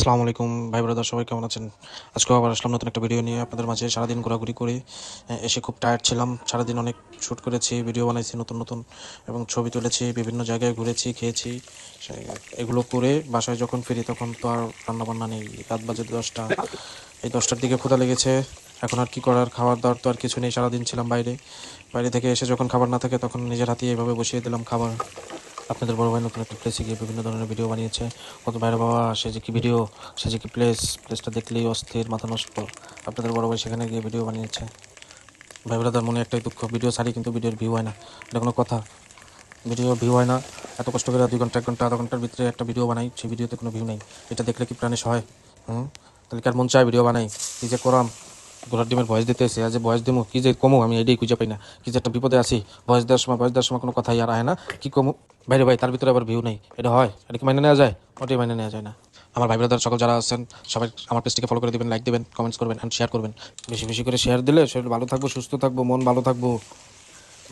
আসসালামু আলাইকুম ভাই ব্রাদার, সবাই কেমন আছেন? আজকেও আবার আসলাম নতুন একটা ভিডিও নিয়ে আপনাদের মাঝে। সারাদিন ঘোরাঘুরি করে এসে খুব টায়ার্ড ছিলাম। সারাদিন অনেক শ্যুট করেছি, ভিডিও বানাইছি নতুন নতুন এবং ছবি তুলেছি, বিভিন্ন জায়গায় ঘুরেছি, খেয়েছি। এগুলো করে বাসায় যখন ফিরি তখন তো আর রান্নাবান্না নেই। রাত বাজে 10টা, এই 10টার দিকে ক্ষুধা লেগেছে। এখন আর কি করার, খাবার দাবার তো আর কিছু নেই। সারাদিন ছিলাম বাইরে, বাইরে থেকে এসে যখন খাবার না থাকে তখন নিজের হাতে এভাবে বসিয়ে দিলাম খাবার। আপনাদের বড় ভাই নতুন একটা প্লেসে গিয়ে বিভিন্ন ধরনের ভিডিও বানিয়েছে। কত ভাইরা বাবা, সে যে কি ভিডিও, সে যে কি প্লেসটা দেখলেই অস্থির, মাথা নষ্ট। আপনাদের বড় ভাই সেখানে গিয়ে ভিডিও বানিয়েছে। ভাই ব্রাদার, মনে একটাই দুঃখ, ভিডিও ছাড়ি কিন্তু ভিডিওর ভিউ হয় না। এটা কোনো কথা? ভিডিও ভিউ হয় না। এত কষ্ট করে 2 ঘন্টা 1 ঘন্টা আধা ঘন্টার ভিতরে একটা ভিডিও বানাই, সেই ভিডিওতে কোনো ভিউ নেই। এটা দেখলে কি প্রাণে সহায়? তাহলে কি আর মন চায় ভিডিও বানাই? কি যে করাম, ঘোড়ার ডিমের ভয়েস দিতে এসে আজ ভয়েস দিমু, কি যে কমু আমি এটাই খুঁজে পাই না। কি যে একটা বিপদে আছি, ভয়েস দেওয়ার সময় কোনো কথাই আর আয় না। কি কমু বাইরে ভাই, তার ভিতরে আবার ভিউ নেই। এটা হয়? এটা কি মাইনে নেওয়া যায়? ওটাই মাইনে নেওয়া যায় না। আমার ভাই ব্রাদার সকল যারা আছেন, সবাই আমার পেজটিকে ফলো করে দিবেন, লাইক দিবেন, কমেন্টস করবেন অ্যান্ড শেয়ার করবেন। বেশি বেশি করে শেয়ার দিলে শরীর ভালো থাকবো, সুস্থ থাকবো, মন ভালো থাকবো।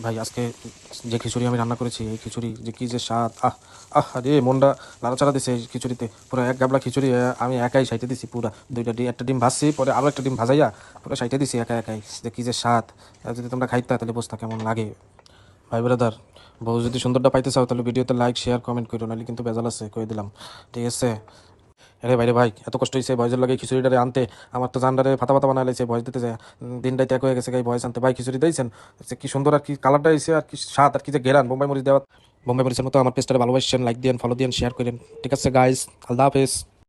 ভাই আজকে যে খিচুড়ি আমি রান্না করেছি, এই খিচুড়ি যে কি যে স্বাদ! আরে মনটা নাড়াচাড়া দিছে এই খিচুড়িতে। পুরো এক গাবলা খিচুড়ি আমি একাই সাইতে দিছি। পুরা দুইটা ডিম, একটা ডিম ভাজছি, পরে আরও একটা ডিম ভাজাইয়া পুরো সাইতে দিছি একাই। যে কি যে স্বাদ! যদি তোমরা খাইতা তাহলে বুঝতা কেমন লাগে। ভাই ব্রাদার, বউ যদি সুন্দরটা পাইতে চাও তাহলে ভিডিওতে লাইক শেয়ার কমেন্ট করো, নাহলে কিন্তু বেজাল আছে, কয়ে দিলাম। ঠিক আছে? আরে বাইরে ভাই, এত কষ্ট হয়েছে ভয়েসের লাগে খিচুড়িটারে আনতে। আমার তো জানডারে ফাতা ফাতা বানাই লাইছে ভয়েস দিতে যায়। দিন রাইতে এক হয়ে গেছে গাই ভয়েস আনতে। ভাই খিচুড়ি দিয়েছেন, কি সুন্দর আর কি কালারটা হয়েছে, আর কি স্বাদ, আর কি যে ঘেরান বোম্বাই মরিচ দেওয়া। বোম্বাই মরিচের মতো আমার পেজটারে ভালোবাসেন, লাইক দিন, ফলো দিন, শেয়ার করেন। ঠিক আছে গাইস, আল্লাহ হাফেজ।